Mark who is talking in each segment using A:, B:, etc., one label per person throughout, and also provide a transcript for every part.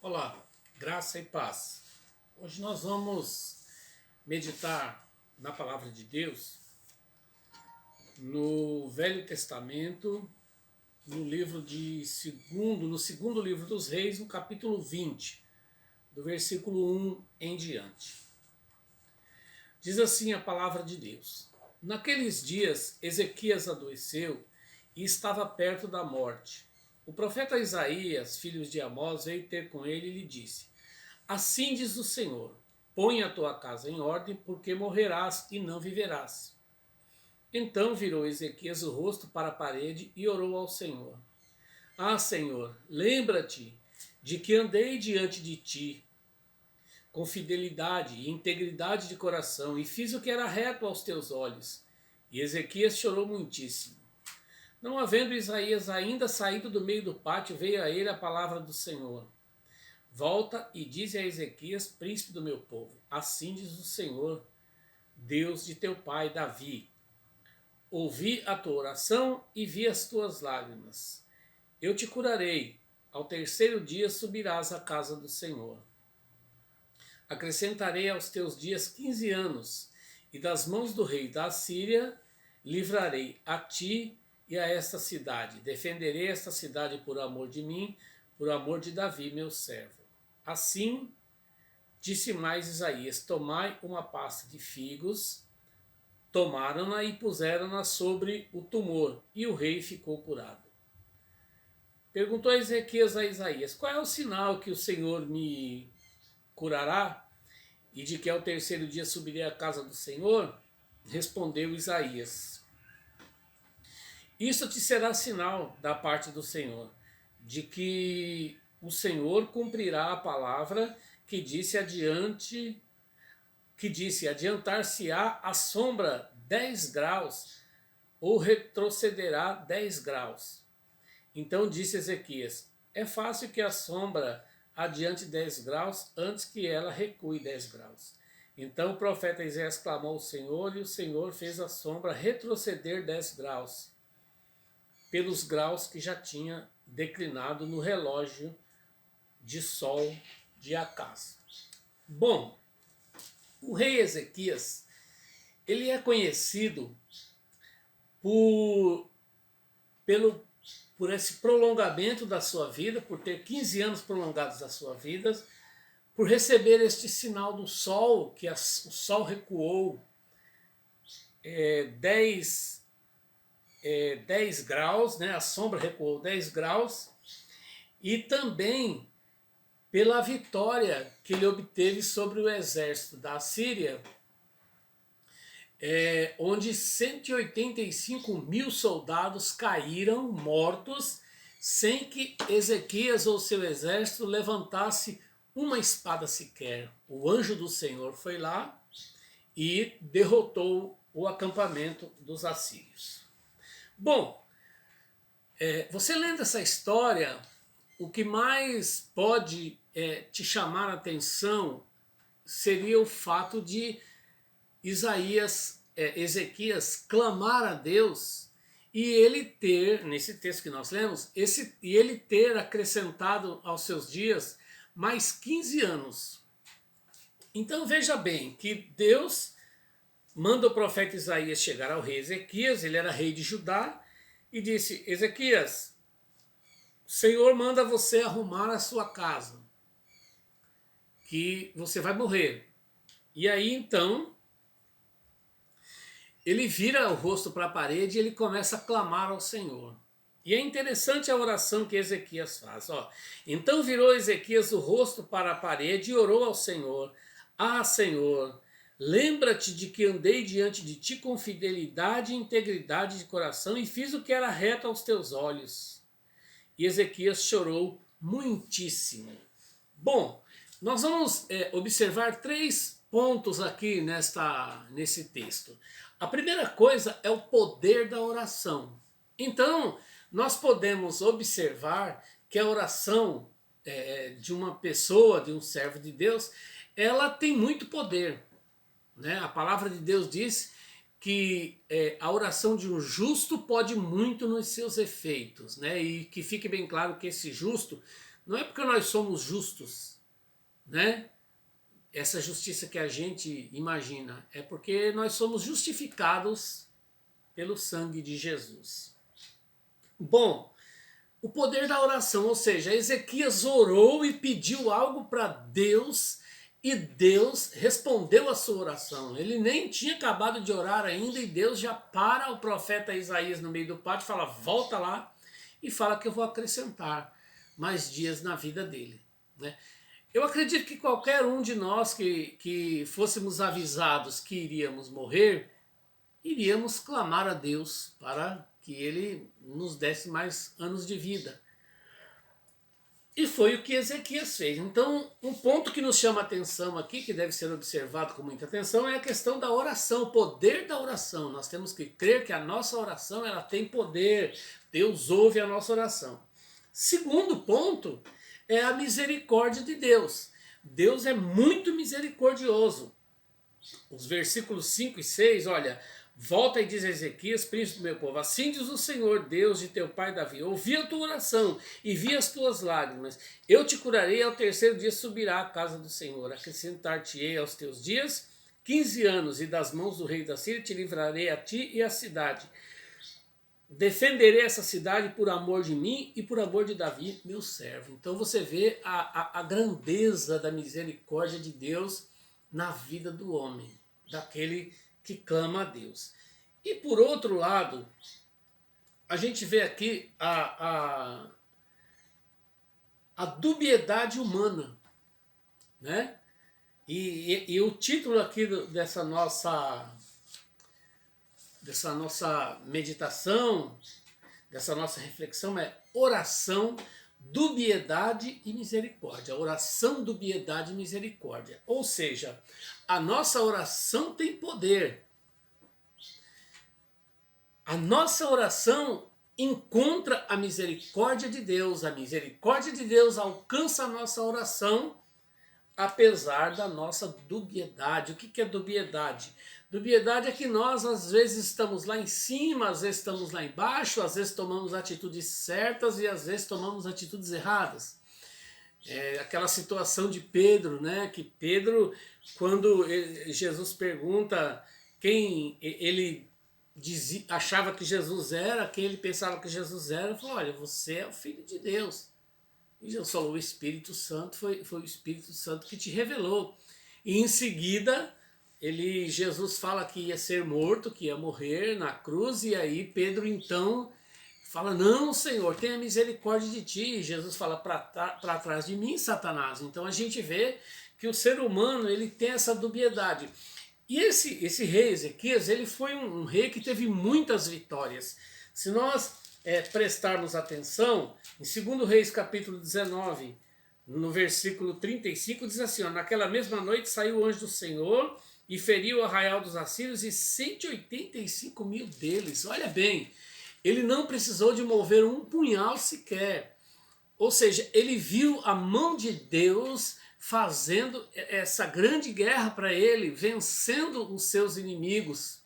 A: Olá, graça e paz. Hoje nós vamos meditar na palavra de Deus no Velho Testamento, no segundo livro dos Reis, no capítulo 20, do versículo 1 em diante. Diz assim a palavra de Deus: Naqueles dias, Ezequias adoeceu e estava perto da morte. O profeta Isaías, filho de Amós, veio ter com ele e lhe disse: Assim diz o Senhor, põe a tua casa em ordem, porque morrerás e não viverás. Então virou Ezequias o rosto para a parede e orou ao Senhor: Ah, Senhor, lembra-te de que andei diante de ti com fidelidade e integridade de coração, e fiz o que era reto aos teus olhos. E Ezequias chorou muitíssimo. Não havendo Isaías ainda saído do meio do pátio, veio a ele a palavra do Senhor. Volta e dize a Ezequias, príncipe do meu povo, assim diz o Senhor, Deus de teu pai Davi. Ouvi a tua oração e vi as tuas lágrimas. Eu te curarei. Ao terceiro dia subirás à casa do Senhor. Acrescentarei aos teus dias 15 anos, e das mãos do rei da Assíria livrarei a ti e a esta cidade. Defenderei esta cidade por amor de mim, por amor de Davi, meu servo. Assim disse mais Isaías: tomai uma pasta de figos. Tomaram-na e puseram-na sobre o tumor, e o rei ficou curado. Perguntou Ezequias a Isaías: qual é o sinal que o Senhor me curará? E de que ao terceiro dia subirei à casa do Senhor? Respondeu Isaías: isso te será sinal da parte do Senhor, de que o Senhor cumprirá a palavra que disse adiantar-se-á a sombra 10 graus, ou retrocederá 10 graus. Então disse Ezequias: é fácil que a sombra adiante 10 graus, antes que ela recue 10 graus. Então o profeta Isaías clamou ao Senhor, e o Senhor fez a sombra retroceder 10 graus, pelos graus que já tinha declinado no relógio de sol de Acaz. Bom, o rei Ezequias, ele é conhecido por esse prolongamento da sua vida, por ter 15 anos prolongados da sua vida, por receber este sinal do sol, que o sol recuou 10 graus, né? A sombra recuou 10 graus, e também pela vitória que ele obteve sobre o exército da Síria, onde 185 mil soldados caíram mortos, sem que Ezequias ou seu exército levantasse uma espada sequer. O anjo do Senhor foi lá e derrotou o acampamento dos assírios. Bom, você lendo essa história, o que mais pode te chamar a atenção seria o fato de Ezequias clamar a Deus, e ele ter, nesse texto que nós lemos, ele ter acrescentado aos seus dias mais 15 anos. Então veja bem que Deus manda o profeta Isaías chegar ao rei Ezequias, ele era rei de Judá, e disse: Ezequias, o Senhor manda você arrumar a sua casa, que você vai morrer. E aí então ele vira o rosto para a parede e ele começa a clamar ao Senhor. E é interessante a oração que Ezequias faz. Então virou Ezequias o rosto para a parede e orou ao Senhor: ah, Senhor, lembra-te de que andei diante de ti com fidelidade e integridade de coração, e fiz o que era reto aos teus olhos. E Ezequias chorou muitíssimo. Bom, nós vamos observar 3 pontos aqui nesse texto. A primeira coisa é o poder da oração. Então, nós podemos observar que a oração de uma pessoa, de um servo de Deus, ela tem muito poder, né? A palavra de Deus diz que a oração de um justo pode muito nos seus efeitos, né? E que fique bem claro que esse justo não é porque nós somos justos, né? Essa justiça que a gente imagina, é porque nós somos justificados pelo sangue de Jesus. Bom, o poder da oração, ou seja, Ezequias orou e pediu algo para Deus, e Deus respondeu a sua oração. Ele nem tinha acabado de orar ainda, e Deus já para o profeta Isaías no meio do pátio e fala: volta lá e fala que eu vou acrescentar mais dias na vida dele, né? Eu acredito que qualquer um de nós que fôssemos avisados que iríamos morrer, iríamos clamar a Deus para que Ele nos desse mais anos de vida. E foi o que Ezequias fez. Então, um ponto que nos chama a atenção aqui, que deve ser observado com muita atenção, é a questão da oração, o poder da oração. Nós temos que crer que a nossa oração ela tem poder. Deus ouve a nossa oração. Segundo ponto é a misericórdia de Deus. Deus é muito misericordioso. Os versículos 5 e 6, olha, volta e diz a Ezequias, príncipe do meu povo, assim diz o Senhor, Deus de teu pai Davi, ouvi a tua oração e vi as tuas lágrimas, eu te curarei, ao terceiro dia subirá à casa do Senhor, acrescentar-te-ei aos teus dias 15 anos, e das mãos do rei da Síria te livrarei a ti e a cidade. Defenderei essa cidade por amor de mim e por amor de Davi, meu servo. Então você vê a grandeza da misericórdia de Deus na vida do homem, daquele que clama a Deus. E por outro lado, a gente vê aqui a dubiedade humana, né? E o título aqui dessa nossa meditação, dessa nossa reflexão é oração, dubiedade e misericórdia. Oração, dubiedade e misericórdia. Ou seja, a nossa oração tem poder. A nossa oração encontra a misericórdia de Deus. A misericórdia de Deus alcança a nossa oração, apesar da nossa dubiedade. O que é dubiedade? Dubiedade é que nós às vezes estamos lá em cima, às vezes estamos lá embaixo, às vezes tomamos atitudes certas e às vezes tomamos atitudes erradas. É aquela situação de Pedro, né? Que Pedro, quando Jesus pergunta quem ele achava que Jesus era, quem ele pensava que Jesus era, ele falou, olha, você é o Filho de Deus. E Jesus falou, o Espírito Santo foi o Espírito Santo que te revelou. E em seguida, Jesus fala que ia ser morto, que ia morrer na cruz, e aí Pedro então fala, não, Senhor, tenha misericórdia de ti. E Jesus fala, para trás de mim, Satanás. Então a gente vê que o ser humano ele tem essa dubiedade. E esse rei Ezequias, ele foi um rei que teve muitas vitórias. Se nós prestarmos atenção, em 2 Reis capítulo 19, no versículo 35, diz assim, ó, naquela mesma noite saiu o anjo do Senhor e feriu o arraial dos assírios e 185 mil deles. Olha bem, ele não precisou de mover um punhal sequer. Ou seja, ele viu a mão de Deus fazendo essa grande guerra para ele, vencendo os seus inimigos.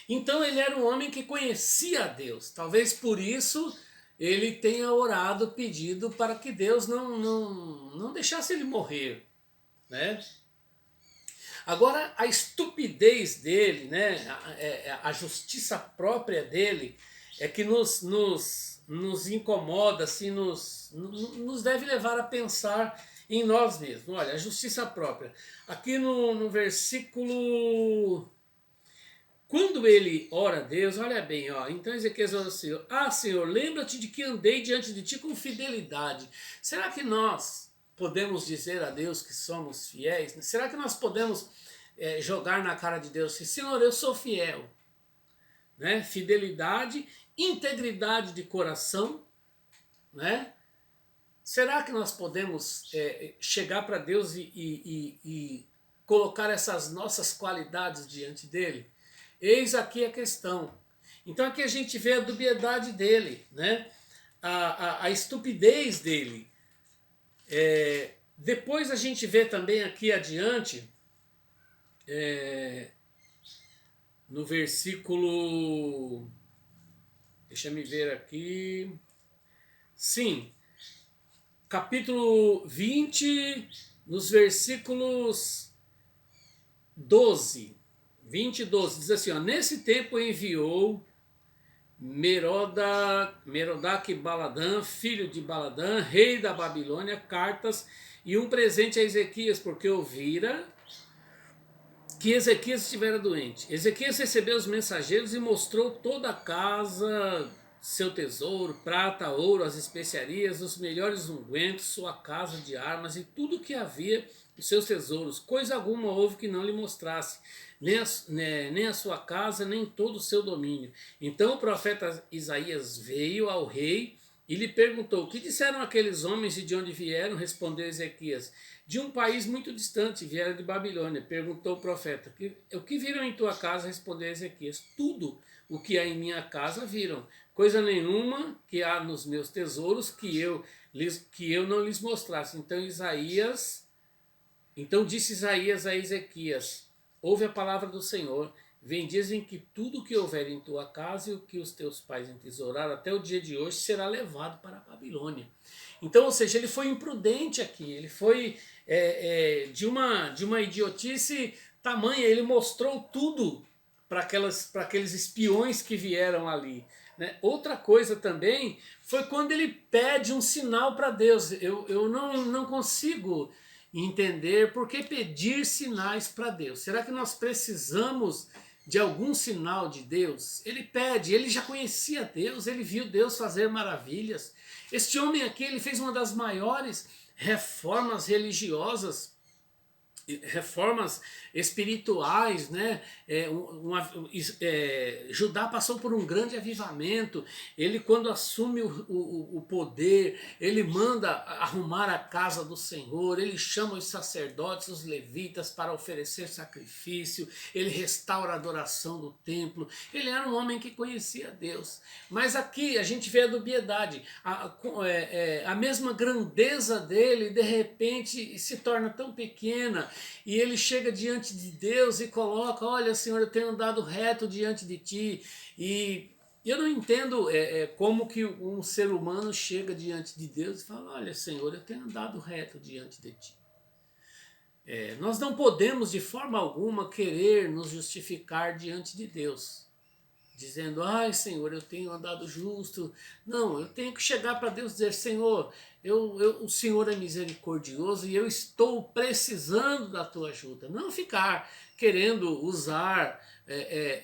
A: Então ele era um homem que conhecia a Deus. Talvez por isso ele tenha orado, pedido para que Deus não deixasse ele morrer, né? Agora a estupidez dele, né? A justiça própria dele é que nos incomoda, assim, nos deve levar a pensar em nós mesmos. Olha, a justiça própria. Aqui no versículo... Quando ele ora a Deus, olha bem, ó, então Ezequias ora assim, Senhor, lembra-te de que andei diante de ti com fidelidade. Será que nós podemos dizer a Deus que somos fiéis? Será que nós podemos jogar na cara de Deus assim, Senhor, eu sou fiel? Né? Fidelidade, integridade de coração, né? Será que nós podemos chegar para Deus e colocar essas nossas qualidades diante dele? Eis aqui a questão. Então aqui a gente vê a dubiedade dele, né? A estupidez dele. Depois a gente vê também aqui adiante, no versículo... Deixa me ver aqui... Sim, capítulo 20, nos versículos 12... 20 e 12, diz assim, ó, nesse tempo enviou Merodach Baladã, filho de Baladã, rei da Babilônia, cartas e um presente a Ezequias, porque ouvira que Ezequias estivera doente. Ezequias recebeu os mensageiros e mostrou toda a casa, seu tesouro, prata, ouro, as especiarias, os melhores ungüentos, sua casa de armas e tudo o que havia os seus tesouros. Coisa alguma houve que não lhe mostrasse, nem a sua casa, nem todo o seu domínio. Então o profeta Isaías veio ao rei E lhe perguntou: o que disseram aqueles homens e de onde vieram? Respondeu Ezequias: de um país muito distante, vieram de Babilônia. Perguntou o profeta: o que viram em tua casa? Respondeu Ezequias: tudo o que há em minha casa viram, coisa nenhuma que há nos meus tesouros que eu não lhes mostrasse. Então disse Isaías a Ezequias: ouve a palavra do Senhor. Vem, dizem que tudo o que houver em tua casa e o que os teus pais entesouraram até o dia de hoje será levado para a Babilônia. Então, ou seja, ele foi imprudente aqui, ele foi de uma idiotice tamanha, ele mostrou tudo para aqueles espiões que vieram ali. Né? Outra coisa também foi quando ele pede um sinal para Deus. Eu não consigo entender por que pedir sinais para Deus. Será que nós precisamos de algum sinal de Deus? Ele pede, ele já conhecia Deus, ele viu Deus fazer maravilhas. Este homem aqui, ele fez uma das maiores reformas religiosas, reformas espirituais, né? Judá passou por um grande avivamento. Ele, quando assume o poder, ele manda arrumar a casa do Senhor, ele chama os sacerdotes, os levitas para oferecer sacrifício, ele restaura a adoração do templo. Ele era um homem que conhecia Deus. Mas aqui a gente vê a dubiedade, a mesma grandeza dele de repente se torna tão pequena. E ele chega diante de Deus e coloca: olha, Senhor, eu tenho andado reto diante de ti. E eu não entendo como que um ser humano chega diante de Deus e fala: olha, Senhor, eu tenho andado reto diante de ti. Nós não podemos de forma alguma querer nos justificar diante de Deus, dizendo: ai, Senhor, eu tenho andado justo. Não, eu tenho que chegar para Deus e dizer: Senhor, o Senhor é misericordioso e eu estou precisando da tua ajuda. Não ficar querendo usar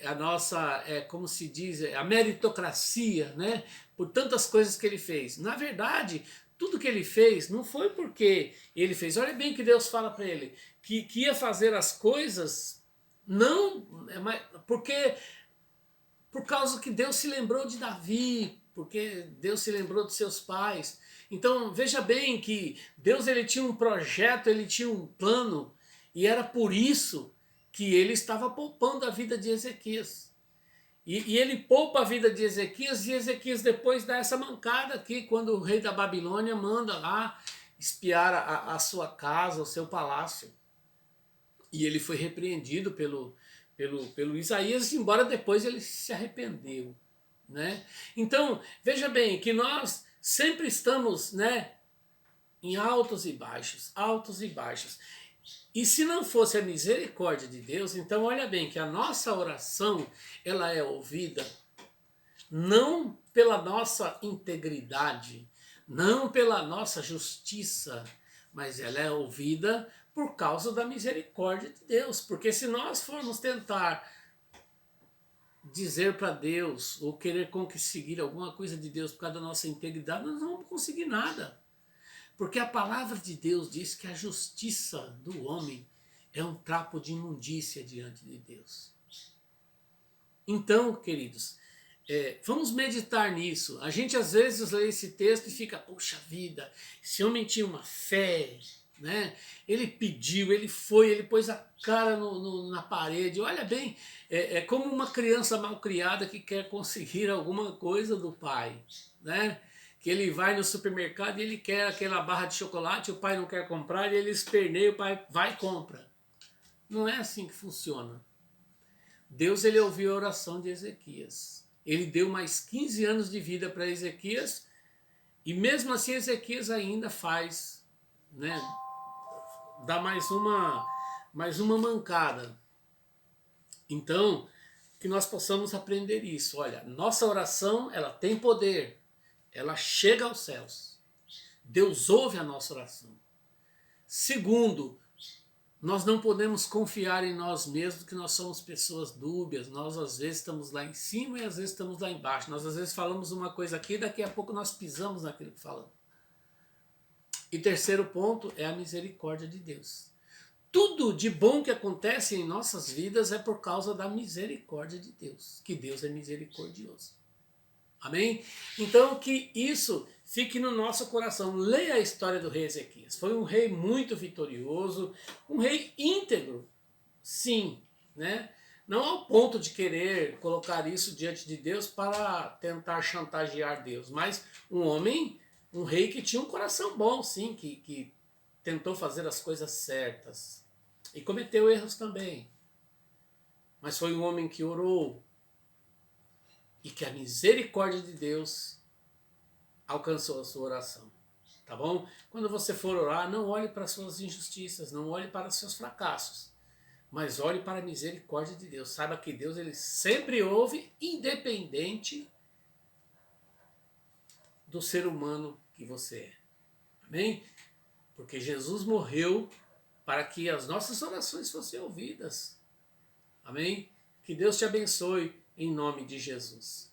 A: a nossa, como se diz, a meritocracia, né, por tantas coisas que ele fez. Na verdade, tudo que ele fez não foi porque ele fez. Olha bem que Deus fala para ele que ia fazer as coisas não porque por causa que Deus se lembrou de Davi, porque Deus se lembrou de seus pais. Então veja bem que Deus, ele tinha um projeto, ele tinha um plano, e era por isso que ele estava poupando a vida de Ezequias. E ele poupa a vida de Ezequias, e Ezequias depois dá essa mancada aqui, quando o rei da Babilônia manda lá espiar a sua casa, o seu palácio. E ele foi repreendido pelo Isaías, embora depois ele se arrependeu, né? Então, veja bem que nós sempre estamos, né, em altos e baixos, altos e baixos. E se não fosse a misericórdia de Deus, então olha bem que a nossa oração, ela é ouvida não pela nossa integridade, não pela nossa justiça, mas ela é ouvida por causa da misericórdia de Deus. Porque se nós formos tentar dizer para Deus ou querer conseguir alguma coisa de Deus por causa da nossa integridade, nós não vamos conseguir nada. Porque a palavra de Deus diz que a justiça do homem é um trapo de imundícia diante de Deus. Então, queridos, vamos meditar nisso. A gente às vezes lê esse texto e fica: poxa vida, esse homem tinha uma fé, né? Ele pediu, ele foi, ele pôs a cara na parede. Olha bem, é como uma criança mal criada que quer conseguir alguma coisa do pai, né? Que ele vai no supermercado e ele quer aquela barra de chocolate, o pai não quer comprar, e ele esperneia, o pai vai e compra. Não é assim que funciona. Deus, ele ouviu a oração de Ezequias. Ele deu mais 15 anos de vida para Ezequias, e mesmo assim Ezequias ainda faz, né, dá mais uma mancada. Então, que nós possamos aprender isso. Olha, nossa oração, ela tem poder. Ela chega aos céus. Deus ouve a nossa oração. Segundo, nós não podemos confiar em nós mesmos, que nós somos pessoas dúbias. Nós às vezes estamos lá em cima e às vezes estamos lá embaixo. Nós às vezes falamos uma coisa aqui e daqui a pouco nós pisamos naquilo que falamos. E terceiro ponto é a misericórdia de Deus. Tudo de bom que acontece em nossas vidas é por causa da misericórdia de Deus. Que Deus é misericordioso. Amém? Então que isso fique no nosso coração. Leia a história do rei Ezequias. Foi um rei muito vitorioso, um rei íntegro, sim, né? Não ao ponto de querer colocar isso diante de Deus para tentar chantagear Deus, mas um homem, um rei que tinha um coração bom, sim, que tentou fazer as coisas certas e cometeu erros também. Mas foi um homem que orou e que a misericórdia de Deus alcançou a sua oração. Tá bom? Quando você for orar, não olhe para as suas injustiças, não olhe para os seus fracassos, mas olhe para a misericórdia de Deus. Saiba que Deus ele sempre ouve, independente do ser humano que você é. Amém? Porque Jesus morreu para que as nossas orações fossem ouvidas. Amém? Que Deus te abençoe em nome de Jesus.